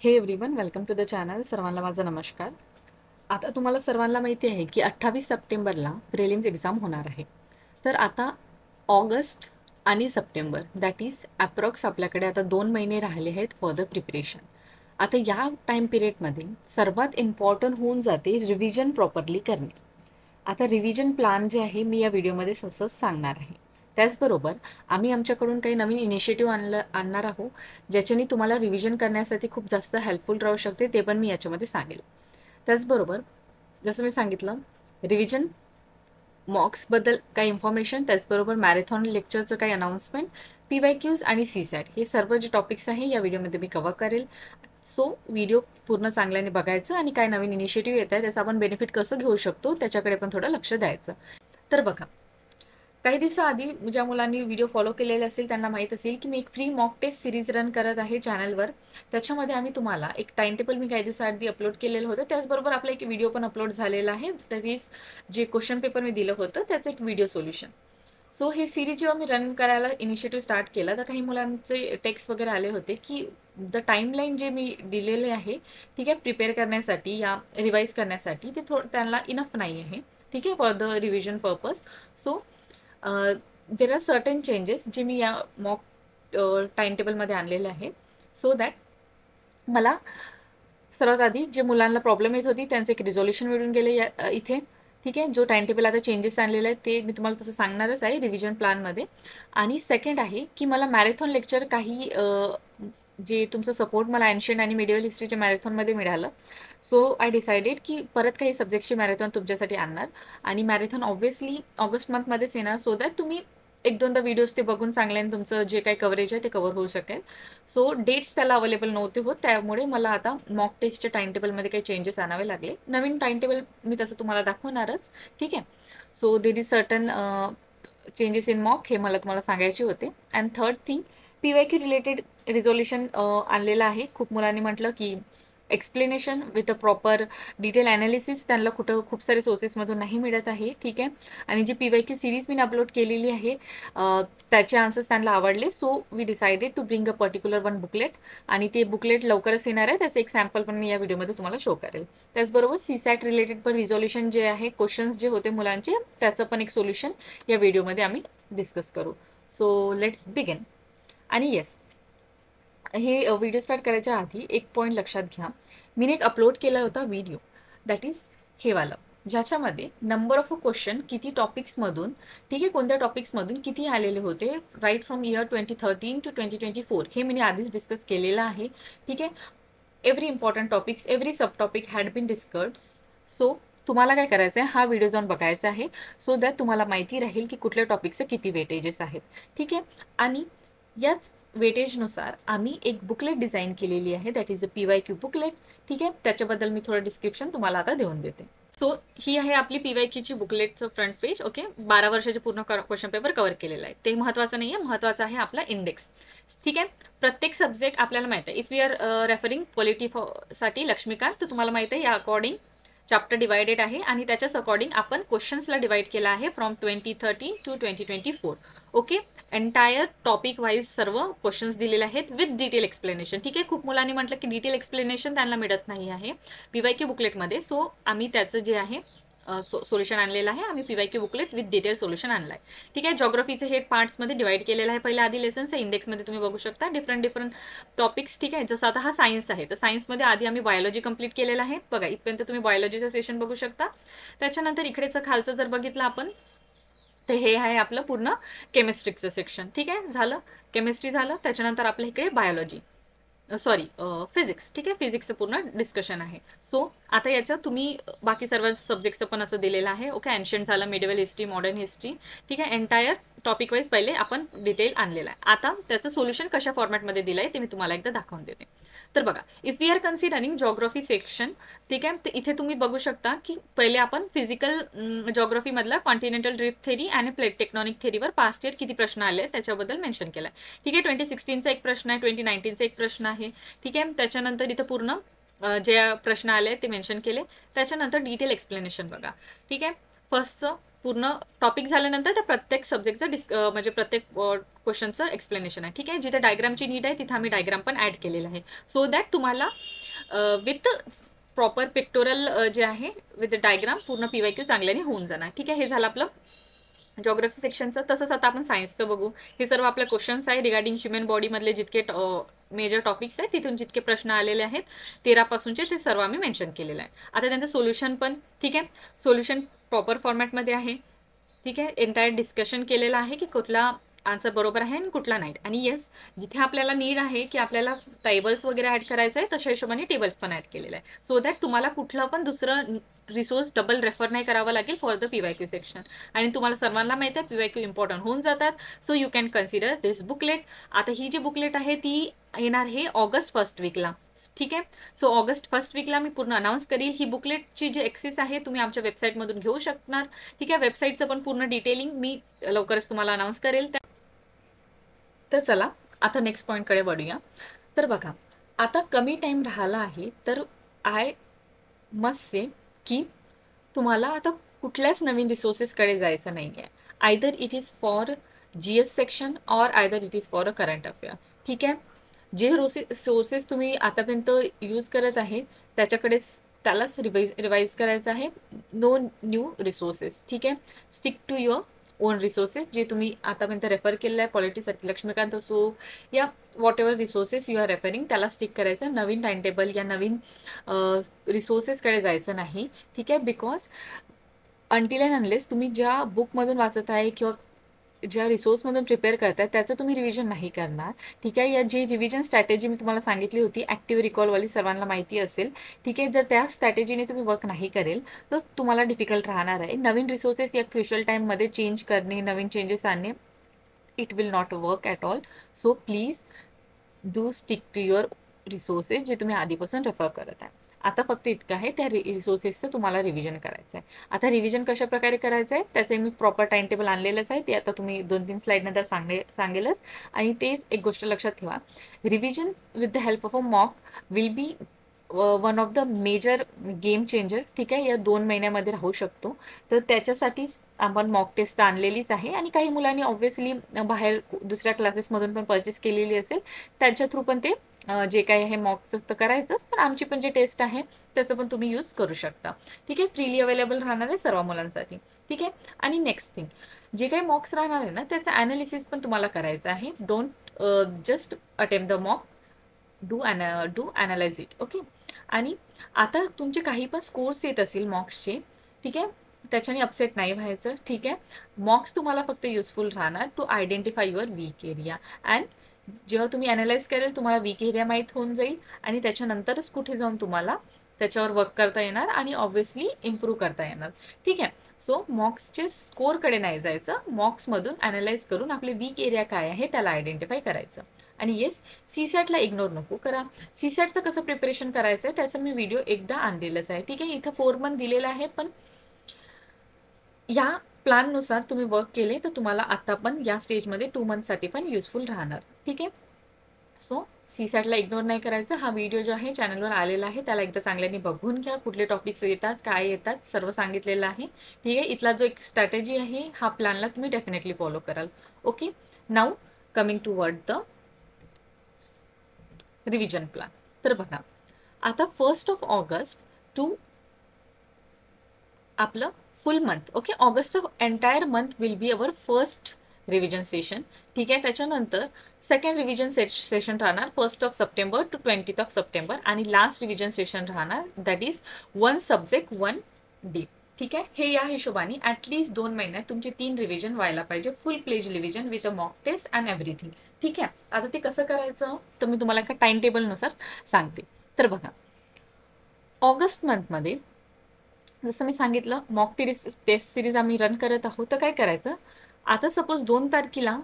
हे everyone, welcome to the channel. सर्वांना माझा नमस्कार. आता तुम्हाला सर्वांना माहिती आहे की 28 सप्टेंबरला प्रिलिम्स एक्झाम होणार आहे. तर आता ऑगस्ट आणि सप्टेंबर दॅट इज अप्रॉक्स आपल्याकडे आता 2 महिने राहिले आहेत फॉर द प्रिपरेशन. आता या टाईम पिरियडमध्ये सर्वात इम्पॉर्टंट होऊन जाते रिव्हिजन प्रॉपरली करणे. आता रिव्हिजन प्लॅन जे आहे मी या व्हिडिओमध्ये सहज सांगणार आहे. त्याचबरोबर आम्ही आमच्याकडून काही नवीन इनिशिएटिव्ह आणणार आहोत ज्याच्याने तुम्हाला रिव्हिजन करण्यासाठी खूप जास्त हेल्पफुल राहू शकते, ते पण मी याच्यामध्ये सांगेल. त्याचबरोबर जसं मी सांगितलं, रिव्हिजन मॉक्सबद्दल काही इन्फॉर्मेशन, त्याचबरोबर मॅरेथॉन लेक्चरचं काही अनाउन्समेंट, PYQs आणि CSAT हे सर्व जे टॉपिक्स आहे या व्हिडिओमध्ये मी कव्हर करेल. सो व्हिडिओ पूर्ण चांगल्याने बघायचं आणि काय नवीन इनिशिएटिव्ह येत आहे त्याचा आपण बेनिफिट कसं घेऊ शकतो त्याच्याकडे पण थोडं लक्ष द्यायचं. तर बघा, काही दिवसाआधी ज्या मुलांनी व्हिडिओ फॉलो केलेले असेल त्यांना माहीत असेल की मी एक free mock test series run करत आहे चॅनलवर. त्याच्यामध्ये आम्ही तुम्हाला एक टाइम टेबल मी काही दिवसाआधी अपलोड केलेलं होतं. त्याचबरोबर आपला एक व्हिडिओ पण अपलोड झालेला आहे. दॅट इज जे क्वेश्चन पेपर मी दिलं होतं त्याचं एक व्हिडिओ सोल्युशन. सो हे सिरीज जेव्हा मी रन करायला इनिशिएटिव्ह स्टार्ट केला तर काही मुलांचे टेक्स्ट वगैरे आले होते की द टाईमलाईन जे मी दिलेले आहे, ठीक आहे, प्रिपेअर करण्यासाठी या रिवाईज करण्यासाठी ते त्यांना इनफ नाही आहे, ठीक आहे, for the revision purpose. So there are certain changes जे मी या मॉक टाइम टेबलमध्ये आणलेले आहे. सो दॅट मला सर्वात आधी जे मुलांना प्रॉब्लेम येत होती त्यांचं एक रिझोल्युशन मिळून गेले इथे, ठीक आहे. जो टाइम टेबल आता चेंजेस आणलेला आहे ते मी तुम्हाला तसं सांगणारच आहे रिव्हिजन प्लॅनमध्ये. आणि सेकंड आहे की मला मॅरेथॉन लेक्चर काही जे तुमचं सपोर्ट मला एन्शियंट आणि मिडिवल हिस्ट्रीच्या मॅरेथॉनमध्ये मिळालं. सो आय डिसाइडेड की परत काही सब्जेक्टची मॅरेथॉन तुमच्यासाठी आणणार. आणि मॅरेथॉन ऑब्व्हियसली ऑगस्ट मंथमध्येच येणार, सो दॅट तुम्ही एक दोनदा व्हिडिओज ते बघून चांगल्याने तुमचं जे काही कव्हरेज आहे ते कव्हर होऊ शकेल. सो डेट्स त्याला अवेलेबल नव्हते होत, त्यामुळे मला आता मॉक टेस्टच्या टाइम टेबलमध्ये काही चेंजेस आणावे लागले. नवीन टाइम टेबल मी तसं तुम्हाला दाखवणारच, ठीक आहे. So there is certain changes in mock, हे मला तुम्हाला सांगायचे होते. And third thing, PYQ related resolution आणलेलं आहे. खूप मुलांनी म्हटलं की explanation with a proper detail analysis त्यांना खूप सारे सोर्सेसमधून नाही मिळत आहे, ठीक आहे. आणि जी PYQ सिरीज मी अपलोड केलेली आहे त्याचे आन्सर्स त्यांना आवडले. So we decided to bring a particular one booklet, आणि ते बुकलेट लवकरच येणार आहे. त्याचं एक सॅम्पल पण मी या व्हिडिओमध्ये तुम्हाला शो करेल. त्याचबरोबर CSAT रिलेटेड पण रिझोल्युशन जे आहे, क्वेश्चन्स जे होते मुलांचे त्याचं पण एक सोल्युशन या व्हिडिओमध्ये आम्ही डिस्कस करू. So let's begin. आणि येस, हे व्हिडिओ स्टार्ट करायच्या आधी एक पॉईंट लक्षात घ्या. मी एक अपलोड केला होता व्हिडिओ, दॅट इज हे वाला, ज्याच्यामध्ये नंबर ऑफ क्वेश्चन किती टॉपिक्समधून, ठीक आहे, कोणत्या टॉपिक्समधून किती आलेले होते राईट फ्रॉम इयर 2013 टू 2024 हे मी आधीच डिस्कस केलेलं आहे, ठीक आहे. Every important topics, every sub topic had been discussed. So तुम्हाला काय करायचं आहे, हा व्हिडिओ जाऊन बघायचा आहे, सो दॅट तुम्हाला माहिती राहील की कुठल्या टॉपिकचे किती वेटेजेस आहेत, ठीक आहे. आणि याच वेटेजनुसार आम्ही एक बुकलेट डिझाईन केलेली आहे, that is a PYQ booklet, ठीक आहे. त्याच्याबद्दल मी थोडं डिस्क्रिप्शन तुम्हाला आता देऊन देते. सो ही आहे आपली PYQची बुकलेटचं फ्रंट पेज, ओके. 12 वर्षाचे पूर्ण क्वेश्चन पेपर कव्हर केलेला आहे. ते महत्त्वाचं नाही आहे, महत्त्वाचं आहे आपला इंडेक्स, ठीक आहे. प्रत्येक सब्जेक्ट आपल्याला माहिती आहे. If you are referring polity साठी लक्ष्मीकांत, तर तुम्हाला माहिती आहे या अकॉर्डिंग चॅप्टर डिवायडेड आहे आणि त्याच्याच अकॉर्डिंग आपण क्वेश्चन्सला डिवाइड केला आहे from 2013 to 2024, okay. Entire topic wise सर्व क्वेश्चन्स दिलेले आहेत विथ डिटेल एक्सप्लेनेशन, ठीक आहे. खूप मुलांनी म्हटलं की डिटेल एक्सप्लेनेशन त्यांना मिळत नाही आहे PYQ बुकलेटमध्ये. सो आम्ही त्याचं जे आहे सोल्युशन आणलेलं आहे. आम्ही PYQ booklet with detail solution आणलं आहे, ठीक आहे. जॉग्रफीचे हे पार्ट्समध्ये डिवाइड केलेलं आहे. पहिले आधी लेसन्स आहे, इंडेक्समध्ये तुम्ही बघू शकता डिफरंट टॉपिक्स, ठीक आहे. जसं आता हा सायन्स आहे, तर सायन्समध्ये आधी आम्ही बायोलॉजी कंप्लीट केलेलं आहे. बघा इथपर्यंत तुम्ही बायोलॉजीचं सेशन बघू शकता. त्याच्यानंतर इकडेचं खालचं जर बघितलं आपण, तर हे आहे आपलं पूर्ण केमिस्ट्रीचं सेक्शन, ठीक आहे. झालं केमिस्ट्री, झालं. त्याच्यानंतर आपल्या इकडे बायोलॉजी, सॉरी फिजिक्स, ठीक आहे. फिजिक्सचं पूर्ण डिस्कशन आहे. सो आता याचं तुम्ही बाकी सर्व सब्जेक्टचं पण असं दिलेलं आहे, ओके. एन्शियंट झालं, मिडिवल हिस्ट्री, मॉडर्न हिस्ट्री, ठीक आहे. एंटायर टॉपिक वाईज पहिले आपण डिटेल आणलेलं आहे. आता त्याचं सोल्युशन कशा फॉर्मॅटमध्ये दिलं आहे ते मी तुम्हाला एकदा दाखवून देते. तर बघा, if we are considering geography section, ठीक आहे, तर इथे तुम्ही बघू शकता की पहिले आपण फिजिकल जॉग्रफीमधला कॉन्टिनेंटल ड्रिफ्ट थेरी आणि प्लेट टेक्टॉनिक थेरीवर पास्ट इयर किती प्रश्न आले त्याच्याबद्दल मेन्शन केलं आहे, ठीक आहे. 2016चा एक प्रश्न आहे, 2019चा एक प्रश्न आहे, ठीक आहे. त्याच्यानंतर इथं पूर्ण जे प्रश्न आले ते मेन्शन केले. त्याच्यानंतर डिटेल एक्सप्लेनेशन बघा, ठीक आहे. फर्स्टचं पूर्ण टॉपिक झाल्यानंतर त्या प्रत्येक सब्जेक्टचं म्हणजे प्रत्येक क्वेश्चनचं एक्सप्लेनेशन आहे. ठीक आहे, जिथे डायग्रामची नीड आहे तिथे आम्ही डायग्राम पण ॲड केलेला आहे, सो दॅट तुम्हाला विथ प्रॉपर पिक्टोरल जे आहे विथ डायग्राम पूर्ण PYQ चांगल्याने होऊन जाणार. ठीक आहे, हे झालं आपलं जॉग्राफी सेक्शनचं. तसंच आता आपण सायन्सचं बघू. हे सर्व आपले क्वेश्चन्स आहे रिगार्डिंग ह्युमन बॉडीमधले जितके मेजर टॉपिक्स आहेत, तिथून जितके प्रश्न आलेले आहेत 13 पासूनचे ते सर्व आम्ही मेन्शन केलेलं आहे. आता त्यांचं सोल्युशन पण, ठीक आहे, सोल्युशन प्रॉपर फॉर्मॅटमध्ये आहे. ठीक आहे, एंटायर डिस्कशन केलेलं आहे की कुठला आन्सर बरोबर आहे आणि कुठला नाही. आणि येस, जिथे आपल्याला नीड आहे की आपल्याला टेबल्स वगैरे ॲड करायचं आहे, तशा हिशोबाने टेबल्स पण ॲड केलेलं आहे, सो दॅट तुम्हाला कुठलं पण दुसरं रिसोर्स डबल रेफर नाही करावं लागेल फॉर द PYQ सेक्शन. आणि तुम्हाला सर्वांना माहिती आहे PYQ इम्पॉर्टंट होऊन जातात, so you can consider this booklet. आता ही जी बुकलेट आहे ती येणार हे ऑगस्ट 1st वीकला. ठीक आहे, सो ऑगस्ट 1st वीकला मी पूर्ण अनाऊन्स करील. ही बुकलेटची जी ॲक्सेस आहे तुम्ही आमच्या वेबसाईटमधून घेऊ शकणार. ठीक आहे, वेबसाईटचं पण पूर्ण डिटेलिंग मी लवकरच तुम्हाला अनाऊन्स करेल. तर चला आता नेक्स्ट पॉईंटकडे वळूया. तर बघा, आता कमी टाईम राहिला आहे, तर आय मस्ट से की तुम्हाला आता कुठल्याच नवीन रिसोर्सेसकडे जायचं नाही आहे. Either it is for GS section or either it is for a current affair. ठीक आहे, जे सोर्सेस तुम्ही आतापर्यंत यूज करत आहे त्यालाच रिवाइज करायचं आहे. No new resources. ठीक आहे, stick to your own resources जे तुम्ही आतापर्यंत रेफर केलेलं आहे, पॉलिटिक्ससाठी लक्ष्मीकांत असो या whatever resources you are referring, त्याला स्टिक करायचं. नवीन टाइम टेबल या नवीन रिसोर्सेसकडे जायचं नाही. ठीक आहे, बिकॉज अनटिल अँड अनलेस तुम्ही ज्या बुकमधून वाचत आहे किंवा ज्या रिसोर्समधून प्रिपेअर करताय त्याचं तुम्ही रिव्हिजन नाही करणार. ठीक आहे, या जी रिव्हिजन स्ट्रॅटेजी मी तुम्हाला सांगितली होती ॲक्टिव्ह रिकॉलवाली, सर्वांना माहिती असेल. ठीक आहे, जर त्या स्ट्रॅटेजीने तुम्ही वर्क नाही करेल तर तुम्हाला डिफिकल्ट राहणार आहे. नवीन रिसोर्सेस या क्रुशियल टाईममध्ये चेंज करणे, नवीन चेंजेस आणणे, it will not work at all. So please do stick to your resources जे तुम्ही आधीपासून रेफर करत आहे. आता फक्त इतकं आहे, त्या रिसोर्सेसचं तुम्हाला रिव्हिजन करायचं आहे. आता रिव्हिजन कशा प्रकारे करायचं आहे त्याचे मी प्रॉपर टाइम टेबल आणलेलंच आहे, ते आता तुम्ही 2-3 स्लाईडनंतर सांगेलच. आणि तेच एक गोष्ट लक्षात ठेवा, revision with the help of a mock will be one of the major game changer. ठीक आहे, या 2 महिन्यामध्ये राहू शकतो. तर त्याच्यासाठीच आपण मॉक टेस्ट आणलेलीच आहे. आणि काही मुलांनी ऑब्व्हियसली बाहेर दुसऱ्या क्लासेसमधून पण परचेस केलेली असेल, त्यांच्या थ्रू पण ते जे काही आहे मॉकचं तर करायचंच, पण आमची पण जे टेस्ट आहे त्याचं पण तुम्ही यूज करू शकता. ठीक आहे, फ्रीली अवेलेबल राहणार आहे सर्व मुलांसाठी. ठीक आहे, आणि नेक्स्ट थिंग, जे काही मॉक्स राहणार आहे ना त्याचं ॲनालिसिस पण तुम्हाला करायचं आहे. Don't just attempt the mock, do analyse it. Okay, आणि आता तुमचे काही पण स्कोर्स येत असतील मॉक्सचे, ठीक आहे, त्याच्याने अपसेट नाही व्हायचं. ठीक आहे, मॉक्स तुम्हाला फक्त युजफुल राहणार to identify your weak area. And जेव्हा तुम्ही ॲनालाइज करेल तुम्हाला वीक एरिया माहीत होऊन जाईल आणि त्याच्यानंतरच कुठे जाऊन तुम्हाला त्याच्यावर वर्क करता येणार आणि ऑब्व्हियसली इम्प्रूव्ह करता येणार. ठीक आहे, सो मॉक्सचे स्कोरकडे नाही जायचं, मॉक्समधून ॲनालाइज करून आपले वीक एरिया काय आहे त्याला आयडेंटिफाय करायचं. आणि येस, CSATला इग्नोर नको करा. CSATचं कसं प्रिपरेशन करायचं आहे त्याचा मी व्हिडिओ एकदा आणलेलंच आहे. ठीक आहे, इथं 4 मंथ दिलेलं आहे, पण या प्लॅननुसार तुम्ही वर्क केले तर तुम्हाला आता पण या स्टेजमध्ये 2 मंथसाठी पण युजफुल राहणार. ठीक आहे, सो CSATला इग्नोर नाही करायचं. हा व्हिडिओ जो आहे चॅनलवर आलेला आहे त्याला एकदा चांगल्याने बघून घ्या, कुठले टॉपिक्स येतात, काय येतात, सर्व सांगितलेलं आहे. ठीक आहे, इथला जो एक स्ट्रॅटेजी आहे हा प्लॅनला तुम्ही डेफिनेटली फॉलो कराल. Okay, now coming toward the revision plan. तर बघा, आता 1 ऑगस्ट टू आपलं फुल मंथ, ओके, ऑगस्टचं entire month will be our first revision session. ठीक आहे, त्याच्यानंतर सेकंड रिव्हिजन सेशन राहणार 1 सप्टेंबर टू 20 सप्टेंबर. आणि लास्ट रिव्हिजन सेशन राहणार दॅट इज 1 सब्जेक्ट 1 डे. ठीक आहे, हे या हिशोबाने ॲटलिस्ट 2 महिन्यात तुमचे 3 रिव्हिजन व्हायला पाहिजे, full fledge revision with a mock test and everything. ठीक आहे, आता ते कसं करायचं तर मी तुम्हाला एका टाइम टेबलनुसार सांगते. तर बघा, ऑगस्ट मंथमध्ये जसं मी सांगितलं मॉक टेस्ट सिरीज आम्ही रन करत आहोत. तर काय करायचं, आता सपोज 2 तारखेला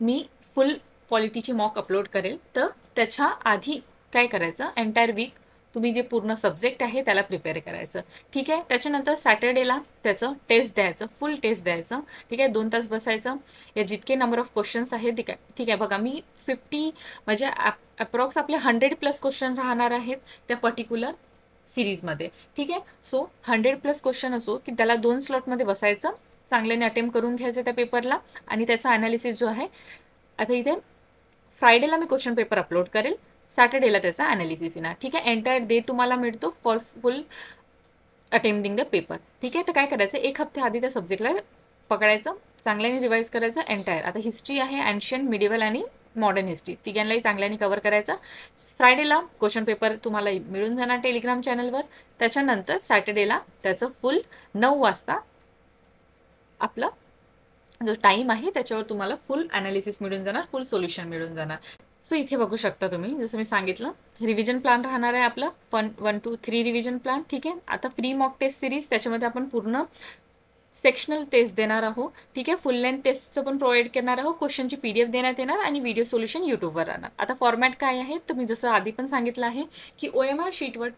मी फुल पॉलिटीची मॉक अपलोड करेल, तर त्याच्या आधी काय करायचं, एंटायर वीक तुम्ही जे पूर्ण सब्जेक्ट आहे त्याला प्रिपेअर करायचं. ठीक आहे, त्याच्यानंतर सॅटर्डेला त्याचं टेस्ट द्यायचं, फुल टेस्ट द्यायचं. ठीक आहे, 2 तास बसायचं. या जितके नंबर ऑफ क्वेश्चन्स आहेत ठीक आहे, बघा मी 50 म्हणजे अप्रॉक्स आपले 100+ क्वेश्चन राहणार आहेत त्या पर्टिक्युलर सिरीजमध्ये. ठीक आहे, सो 100+ क्वेश्चन असो की त्याला 2 स्लॉटमध्ये बसायचं चांगल्याने अटेम्प्ट करून घ्यायचं त्या पेपरला आणि त्याचा ॲनालिसिस जो आहे, आता इथे फ्रायडेला मी क्वेश्चन पेपर अपलोड करेल, सॅटर्डेला त्याचा ॲनालिसिस येणार. ठीक आहे, एंटायर डे तुम्हाला मिळतो for full attempting the paper. ठीक आहे, तर काय करायचं, एक हफ्ते आधी त्या सब्जेक्टला पकडायचं, चांगल्याने रिवाईज करायचं एंटायर. आता हिस्ट्री आहे, एन्शियंट, मिडिवल आणि मॉडर्न हिस्ट्री, तिघांनाही चांगल्याने कव्हर करायचा. फ्रायडेला क्वेश्चन पेपर तुम्हाला मिळून जाणार टेलिग्राम चॅनलवर. त्याच्यानंतर सॅटर्डेला त्याचं फुल 9 वाजता आपलं जो टाईम आहे त्याच्यावर तुम्हाला फुल ॲनालिसिस मिळून जाणार, फुल सोल्युशन मिळून जाणार. सो इथे बघू शकता तुम्ही, जसं मी सांगितलं रिव्हिजन प्लॅन राहणार आहे आपलं 1, 2, 3 रिव्हिजन प्लॅन. ठीक आहे, आता प्री मॉक टेस्ट सिरीज, त्याच्यामध्ये आपण पूर्ण सेक्शनल टेस्ट देणार आहोत. ठीक आहे, फुल लेंथ टेस्टचं पण प्रोव्हाइड करणार आहोत, क्वेश्चनची PDF देण्यात येणार आणि व्हिडिओ सोल्युशन यूट्यूबवर राहणार. आता फॉर्मॅट काय आहे, तर मी जसं आधी पण सांगितलं आहे की OMR शीटवर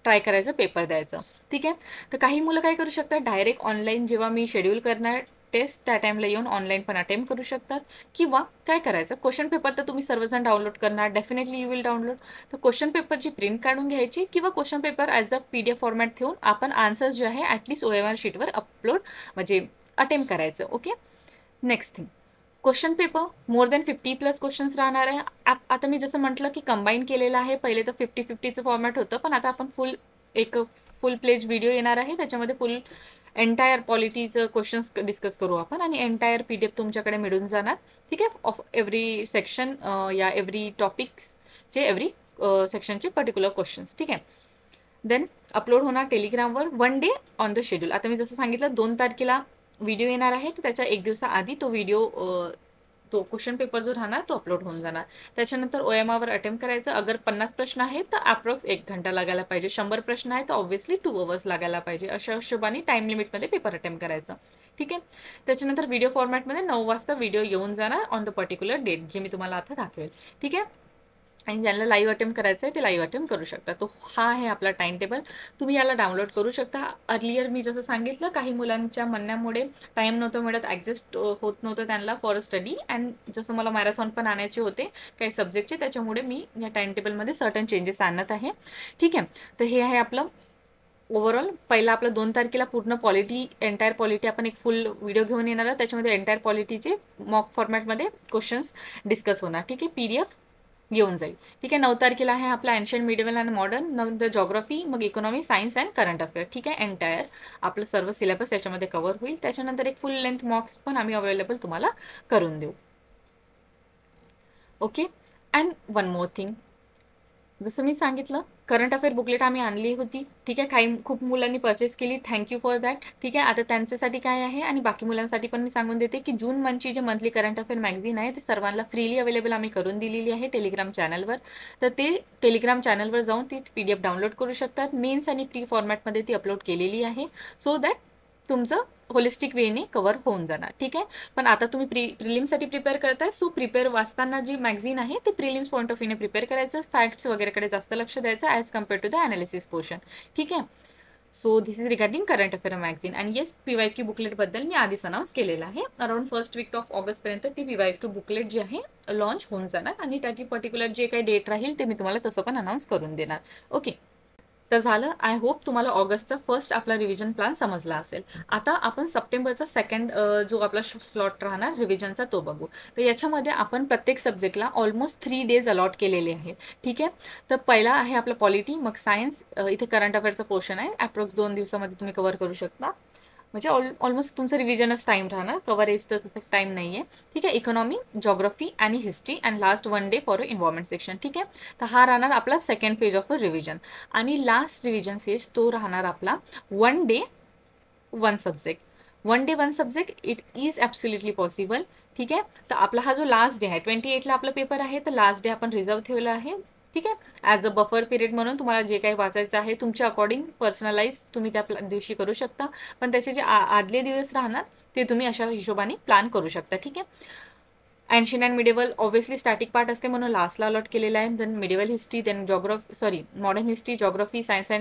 ट्राय करायचं, पेपर द्यायचं. ठीक आहे, तर काही मुलं काय करू शकतात, डायरेक्ट ऑनलाईन जेव्हा मी शेड्यूल करणार टेस्ट त्या टाईमला येऊन ऑनलाईन पण अटेम्प्ट करू शकतात. किंवा काय करायचं, क्वेश्चन पेपर तर तुम्ही सर्वजण डाउनलोड करणार, डेफिनेटली यू विल डाउनलोड. तर क्वेश्चन पेपरची प्रिंट काढून घ्यायची किंवा question paper as the PDF format ठेवून आपण आन्सर्स जे आहे ॲटलिस्ट OMR शीटवर अपलोड म्हणजे अटेम्प्ट करायचं. Okay, next thing, question paper more than 50+ questions राहणार आहे. आता मी जसं म्हटलं की कंबाईन केलेलं आहे, पहिले तर 50-50चं फॉर्मॅट होतं, पण आता आपण फुल प्लेज व्हिडिओ येणार आहे, त्याच्यामध्ये फुल एंटायर पॉलिटीचं क्वेश्चन्स डिस्कस करू आपण आणि एंटायर PDF तुमच्याकडे मिळून जाणार. ठीक आहे, ऑफ एव्हरी सेक्शन या एव्हरी टॉपिक्सचे एव्हरी सेक्शनचे पर्टिक्युलर क्वेश्चन्स. ठीक आहे, देन अपलोड होणार टेलिग्रामवर 1 डे ऑन द शेड्यूल. आता मी जसं सांगितलं 2 तारखेला व्हिडिओ येणार आहे, तर त्याच्या 1 दिवसाआधी तो व्हिडिओ तो क्वेश्चन पेपर जो राहणार तो अपलोड होऊन जाणार. त्याच्यानंतर OMRवर अटेम्प्ट करायचं. अगर 50 प्रश्न आहेत तर अप्रॉक्स 1 घंटा लागायला पाहिजे, 100 प्रश्न आहेत तर ऑब्व्हियसली 2 अवर्स लागायला पाहिजे. अशा हिशोबाने टाईम लिमिटमध्ये पेपर अटेम्प्ट करायचं. ठीक आहे, त्याच्यानंतर व्हिडिओ फॉर्मॅटमध्ये 9 वाजता व्हिडिओ येऊन जाणार ऑन द पर्टिक्युलर डेट, जे मी तुम्हाला आता दाखवेल. ठीक आहे, आणि ज्यांना लाईव्ह अटेम्प्ट करायचं आहे ते लाईव्ह अटेम्प्ट करू शकता. तो हा आहे आपला टाइम टेबल, तुम्ही याला डाउनलोड करू शकता. अर्लियर मी जसं सांगितलं, काही मुलांच्या म्हणण्यामुळे टाईम नव्हतं मिळत, ॲडजस्ट होत नव्हतं त्यांना फॉर स्टडी, अँड जसं मला मॅरेथॉन पण आणायचे होते काही सब्जेक्टचे, त्याच्यामुळे मी या टाइम टेबलमध्ये सर्टन चेंजेस आणत आहे. ठीक आहे, तर हे आहे आपलं ओव्हरऑल. पहिला आपलं 2 तारखेला पूर्ण पॉलिटी, एंटायर पॉलिटी आपण एक फुल व्हिडिओ घेऊन येणार आहोत, त्याच्यामध्ये एंटायर पॉलिटीचे मॉक फॉर्मॅटमध्ये क्वेश्चन्स डिस्कस होणार. ठीक आहे, PDF येऊन जाईल. ठीक आहे, 9 तारखेला आहे आपला एन्शियंट, मिडिवल आणि मॉडर्न, नंतर जॉग्राफी, मग economy, science and current affair. ठीक आहे, एंटायर आपलं सर्व सिलेबस याच्यामध्ये कव्हर होईल. त्याच्यानंतर एक फुल लेंथ मॉक्स पण आम्ही अवेलेबल तुम्हाला करून देऊ. Okay, and one more thing, जसं मी सांगितलं करंट अफेअर बुकलेट आम्ही आणली होती. ठीक आहे, खूप मुलांनी परचेस केली, थँक्यू फॉर दॅट. ठीक आहे, आता त्यांच्यासाठी काय आहे आणि बाकी मुलांसाठी पण मी सांगून देते की जून मंथची जे मंथली करंट अफेअर मॅगझिन आहे ते सर्वांना फ्रीली अवेलेबल आम्ही करून दिलेली आहे टेलिग्राम चॅनलवर. तर ते टेलिग्राम चॅनलवर जाऊन ती PDF डाउनलोड करू शकतात. मेन्स आणि प्री फॉर्मॅटमध्ये ती अपलोड केलेली आहे, सो दॅट तुमचं होलिस्टिक वेने कव्हर होऊन जाणार. ठीक आहे, पण आता तुम्ही प्रिलिम्ससाठी प्रिपेअर करताय, सो प्रिपेअर वाचताना जी मॅगझिन आहे ते प्रिलिम्स पॉईंट ऑफ व्ह्यूने प्रिपेअर करायचं, फॅक्ट्स वगैरेकडे जास्त लक्ष द्यायचं as compare to the analysis portion. ठीक आहे, so this is regarding current affair magazine. आणि येस, PYQ बुकलेटबद्दल मी आधीच अनाऊन्स केलेलं आहे. अराउंड फर्स्ट वीक ऑफ ऑगस्टपर्यंत ती PYQ बुकलेट जी आहे लॉन्च होऊन जाणार आणि त्याची पर्टिक्युलर जे काही डेट राहील ते मी तुम्हाला तसं पण अनाऊन्स करून देणार. ओके, तर झालं. आय होप तुम्हाला ऑगस्टचा फर्स्ट आपला रिव्हिजन प्लॅन समजला असेल. आता आपण सप्टेंबरचा सेकंड जो आपला स्लॉट राहणार रिव्हिजनचा तो बघू. तर याच्यामध्ये आपण प्रत्येक सब्जेक्टला ऑलमोस्ट 3 डेज अलॉट केलेले आहेत. ठीक आहे, तर पहिला आहे आपलं पॉलिटी, मग सायन्स, इथे करंट अफेअरचं पोर्शन आहे, अप्रॉक्स 2 दिवसामध्ये तुम्ही कव्हर करू शकता. म्हणजे ऑलमोस्ट तुमचं रिव्हिजनच टाईम राहणार, कव्हरेज तर तसं टाईम नाही आहे. ठीक आहे, इकॉनॉमी, जॉग्राफी आणि history, and last 1 day for environment section. ठीक आहे, तर हा राहणार आपला second page of a revision. आणि लास्ट रिव्हिजन सेज तो राहणार आपला 1 day 1 subject. 1 day 1 subject it is absolutely possible. ठीक आहे, तर आपला हा जो लास्ट डे आहे 28ला आपला पेपर आहे, तर लास्ट डे आपण रिझर्व ठेवला आहे. ठीक आहे, ॲज अ बफर पिरियड म्हणून तुम्हाला जे काही वाचायचं आहे तुमच्या अकॉर्डिंग पर्सनलाइज तुम्ही त्या दिवशी करू शकता, पण त्याचे जे आदले दिवस राहणार ते तुम्ही अशा हिशोबाने प्लॅन करू शकता. ठीक आहे, ancient and medieval obviously static part असते म्हणून लास्टला अलॉट केलेला आहे. Then medieval history, then modern history, geography, science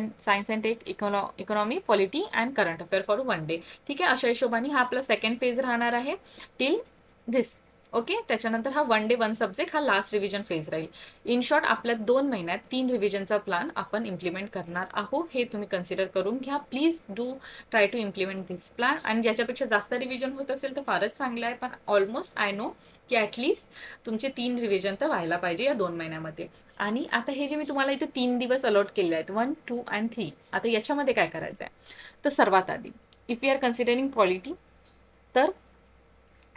and tech, economy, polity and current affair for 1 day. ठीक आहे, अशा हिशोबाने हा आपला सेकंड फेज राहणार आहे टिल धिस ओके. त्याच्यानंतर हा 1 डे 1 सब्जेक्ट हा लास्ट रिव्हिजन फेज राहील. इन शॉर्ट आपल्या 2 महिन्यात 3 रिव्हिजनचा प्लॅन आपण इम्प्लिमेंट करणार आहोत. हे तुम्ही कन्सिडर करून घ्या. Please do try to implement this plan. आणि ज्याच्यापेक्षा जास्त रिव्हिजन होत असेल तर फारच चांगलं आहे, पण ऑलमोस्ट आय नो की ॲटलिस्ट तुमचे 3 रिव्हिजन तर व्हायला पाहिजे या 2 महिन्यामध्ये. आणि आता हे जे मी तुम्हाला इथे 3 दिवस अलॉट केले आहेत, 1, 2 आणि 3, आता याच्यामध्ये काय करायचं आहे, तर सर्वात आधी if you are considering polity, तर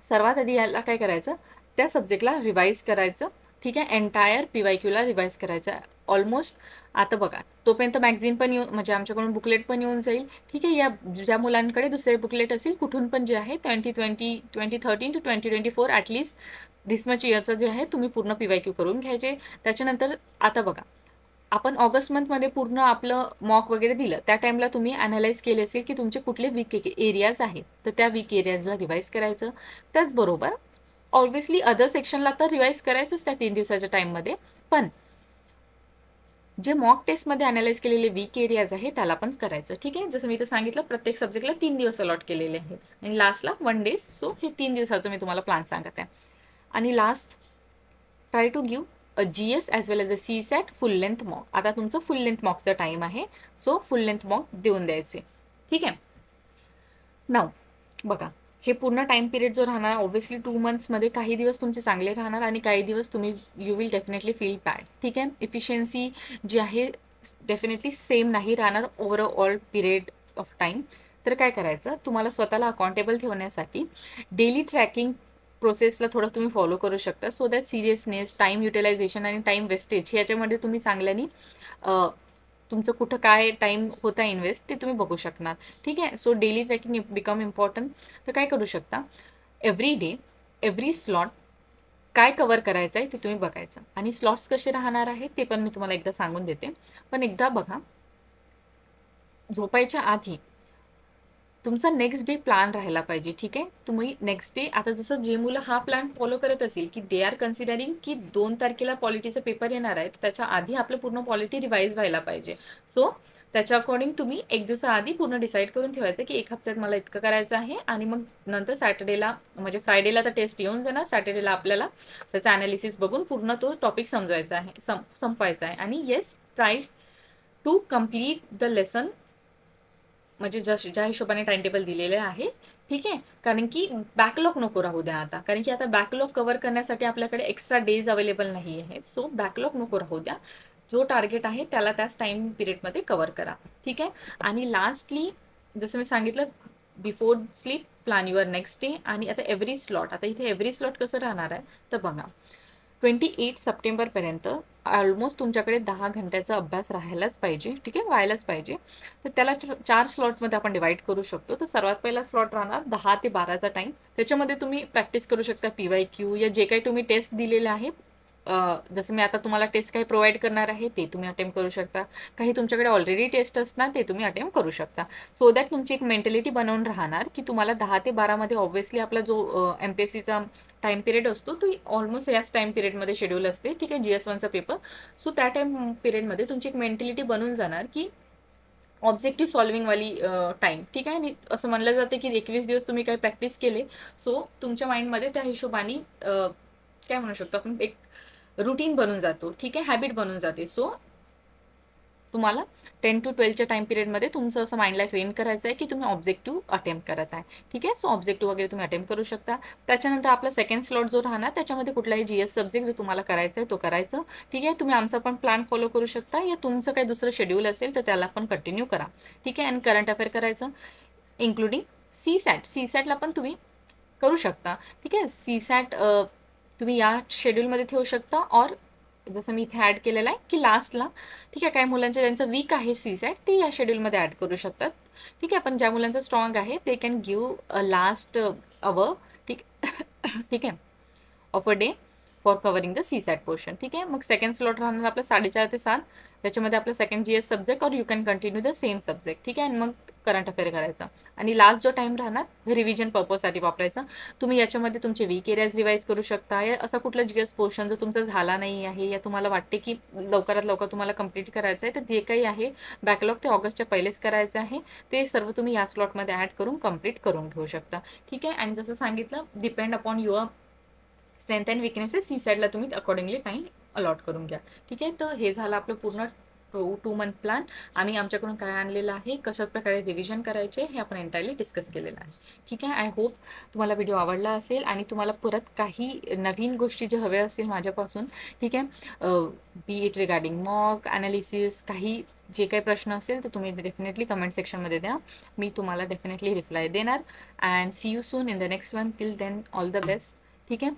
सर्वात आधी याला काय करायचं, त्या सब्जेक्टला रिवाईज करायचं. ठीक आहे, एंटायर PYQला रिवाईज करायचं आहे ऑलमोस्ट. आता बघा, तोपर्यंत मॅगझिन पण येऊन म्हणजे आमच्याकडून बुकलेट पण येऊन जाईल. ठीक आहे, या ज्या मुलांकडे दुसरे बुकलेट असेल कुठून पण जे आहे 2013 to 2024 ॲटलिस्ट धिस मच इयरचं जे आहे तुम्ही पूर्ण PYQ करून घ्यायचे. त्याच्यानंतर आता बघा, आपण ऑगस्ट मंथमध्ये पूर्ण आपलं मॉक वगैरे दिलं, त्या टाईमला तुम्ही ॲनालाइज केले असेल की तुमचे कुठले वीक एरियाज आहेत, तर त्या वीक एरियाजला रिवाईज करायचं. त्याचबरोबर ऑब्व्हियसली अदर सेक्शनला तर रिवाईज करायचंच त्या 3 दिवसाच्या टाईममध्ये, पण जे मॉक टेस्टमध्ये ॲनालाइज केलेले वीक एरियाज आहे त्याला पण करायचं. ठीक आहे, जसं मी तर सांगितलं प्रत्येक सब्जेक्टला 3 दिवस अलॉट केलेले आहेत आणि लास्टला 1 डे. सो हे 3 दिवसाचं मी तुम्हाला प्लॅन सांगत आहे. आणि last, try to give a GS as well as a CSAT full length mock. आता तुमचं फुल लेंथ मॉकचा टाईम आहे, सो फुल लेंथ मॉक देऊन द्यायचे. ठीक आहे. नाव बघा, हे पूर्ण टाईम पिरियड जो राहणार ऑब्व्हियसली 2 मंथ्समध्ये काही दिवस तुमचे चांगले राहणार आणि काही दिवस तुम्ही you will definitely feel bad. ठीक आहे, इफिशियन्सी जी आहे डेफिनेटली सेम नाही राहणार ओव्हरऑल पिरियड ऑफ टाईम. तर काय करायचं, तुम्हाला स्वतःला अकाउंटेबल ठेवण्यासाठी डेली ट्रॅकिंग प्रोसेसला थोडं तुम्ही फॉलो करू शकता, so that seriousness, time utilization आणि टाईम वेस्टेज ह्याच्यामध्ये तुम्ही चांगल्याने तुमचं कुठं काय टाईम होता इन्व्हेस्ट ते तुम्ही बघू शकणार. ठीक आहे, so daily tracking become important. तर काय करू शकता, एव्हरी डे एव्हरी स्लॉट काय कव्हर करायचं आहे ते तुम्ही बघायचं. आणि स्लॉट्स कसे राहणार आहेत ते पण मी तुम्हाला एकदा सांगून देते. पण एकदा बघा, झोपायच्या आधी तुमचा नेक्स्ट डे प्लॅन राहायला पाहिजे. ठीक आहे, तुम्ही नेक्स्ट डे, आता जसं जे मुलं हा प्लॅन फॉलो करत असेल की दे आर कन्सिडरिंग की 2 तारखेला पॉलिटीचा पेपर येणार आहे, त्याच्या आधी आपलं पूर्ण पॉलिटी रिवाईज व्हायला पाहिजे. सो त्याच्या अकॉर्डिंग तुम्ही एक दिवसाआधी पूर्ण डिसाईड करून ठेवायचं की एक हफ्त्यात मला इतकं करायचं आहे. आणि मग नंतर सॅटर्डेला म्हणजे फ्रायडेला तर टेस्ट येऊन जाणार, सॅटर्डेला आपल्याला त्याचा ॲनालिसिस बघून पूर्ण तो टॉपिक समजवायचा आहे, संपवायचा आहे. आणि yes, try to complete the lesson म्हणजे ज्या हिशोबाने टाइम टेबल दिलेले आहे. ठीक आहे, कारण की बॅकलॉग नको राहू द्या आता, कारण की आता बॅकलॉग कव्हर करण्यासाठी आपल्याकडे एक्स्ट्रा डेज अवेलेबल नाही आहे. सो बॅकलॉग नको राहू द्या, जो टार्गेट आहे त्याला त्याच टाइम पिरियडमध्ये कव्हर करा. ठीक आहे, आणि लास्टली जसं मी सांगितलं, before sleep plan your next day. आणि आता एव्हरी स्लॉट, आता इथे एव्हरी स्लॉट कसं राहणार आहे तर बघा, 28 सप्टेंबरपर्यंत ऑलमोस्ट तुमच्याकडे 10 घंट्याचा अभ्यास राहायलाच पाहिजे. ठीक आहे, व्हायलाच पाहिजे. तर त्याला 4 स्लॉटमध्ये आपण डिवाईड करू शकतो. तर सर्वात पहिला स्लॉट राहणार 10 ते 12चा टाईम. त्याच्यामध्ये तुम्ही प्रॅक्टिस करू शकता PYQ या जे काही तुम्ही टेस्ट दिलेले आहे. जसं मी आता तुम्हाला टेस्ट काही प्रोव्हाइड करणार आहे ते तुम्ही अटेम्प्ट करू शकता. काही तुमच्याकडे ऑलरेडी टेस्ट असणार ते तुम्ही अटेम्प्ट करू शकता. सो दॅट तुमची एक मेंटॅलिटी बनवून राहणार की तुम्हाला 10 ते 12मध्ये ऑब्व्हियसली आपला जो MPSCचा टाइम पिरियड असतो तो ऑलमोस्ट याच टाइम पिरियडमध्ये शेड्यूल असते. ठीक आहे, GS1चा पेपर. सो त्या टाइम पिरियडमध्ये तुमची एक मेंटॅलिटी बनून जाणार की ऑब्जेक्टिव्ह सॉल्विंगवाली टाईम. ठीक आहे, आणि असं म्हणलं जाते की 21 दिवस तुम्ही काही प्रॅक्टिस केले, सो तुमच्या माइंडमध्ये त्या हिशोबाने काय म्हणू शकतो आपण, एक रुटीन बनून जातो. ठीक आहे, हॅबिट बनून जाते. सो तुम्हाला 10 to 12च्या टाइम पिरियडमध्ये तुमचं असं माइंडला ट्रेन करायचं आहे की तुम्ही ऑब्जेक्टिव्ह अटेम्प्ट करत आहे. ठीक आहे, सो ऑब्जेक्टिव्ह वगैरे तुम्ही अटेम्प्ट करू शकता. त्याच्यानंतर आपला सेकंड स्लॉट जो राहणार त्याच्यामध्ये कुठलाही GS सब्जेक्ट जो तुम्हाला करायचा आहे तो करायचं. ठीक आहे, तुम्ही आमचा पण प्लॅन फॉलो करू शकता, या तुमचं काही दुसरं शेड्यूल असेल तर त्याला पण कंटिन्यू करा. ठीक आहे, आणि करंट अफेअर करायचं इन्क्लुडिंग CSAT पण तुम्ही करू शकता. ठीक आहे, CSAT तुम्ही या शेड्यूलमध्ये ठेवू शकता. और जसं मी इथे ॲड केलेलं आहे की लास्टला, ठीक आहे, काही मुलांचे ज्यांचं वीक आहे CSAT ते या शेड्यूलमध्ये ॲड करू शकतात. ठीक आहे, पण ज्या मुलांचं स्ट्रॉंग आहे ते can give a last our. ठीक ठीक आहे, of a day for covering the CSAT portion. ठीक आहे, मग सेकंड स्लॉट राहणार आपलं 4:30 ते 7. त्याच्यामध्ये आपलं सेकंड GS सब्जेक्ट और you can continue the same subject. ठीक आहे, आणि मग करंट अफेअर करायचा. आणि लास्ट जो टाइम राहणार रिव्हिजन पर्पजसाठी वापरायचा. तुम्ही याच्यामध्ये तुमचे वीक एरियाज रिवाईज करू शकता. या असा कुठला GS पोर्शन जो तुमचा झाला नाही आहे या तुम्हाला वाटते की लवकरात लवकर तुम्हाला कंप्लीट करायचं आहे, तर जे काही आहे बॅकलॉग ते ऑगस्टच्या पहिलेच करायचं आहे, ते सर्व तुम्ही या स्लॉटमध्ये ॲड करून कंप्लीट करून घेऊ शकता. ठीक आहे, आणि जसं सांगितलं depend upon your strength and weaknesses see साईडला तुम्ही अकॉर्डिंगली टाईम अलॉट करून घ्या. ठीक आहे, तर हे झालं आपलं पूर्ण 2 मंथ प्लॅन. आम्ही आमच्याकडून काय आणलेलं आहे, कशा प्रकारे रिव्हिजन करायचे हे आपण एंटायरली डिस्कस केलेलं आहे. ठीक आहे, आय होप तुम्हाला व्हिडिओ आवडला असेल आणि तुम्हाला परत काही नवीन गोष्टी जे हवे असतील माझ्यापासून, ठीक आहे, बी इट रिगार्डिंग मॉक ॲनालिसिस, काही जे काही प्रश्न असेल तर तुम्ही डेफिनेटली कमेंट सेक्शनमध्ये द्या. मी तुम्हाला डेफिनेटली रिप्लाय देणार. And see you soon in the next one. Till then all the best. ठीक आहे.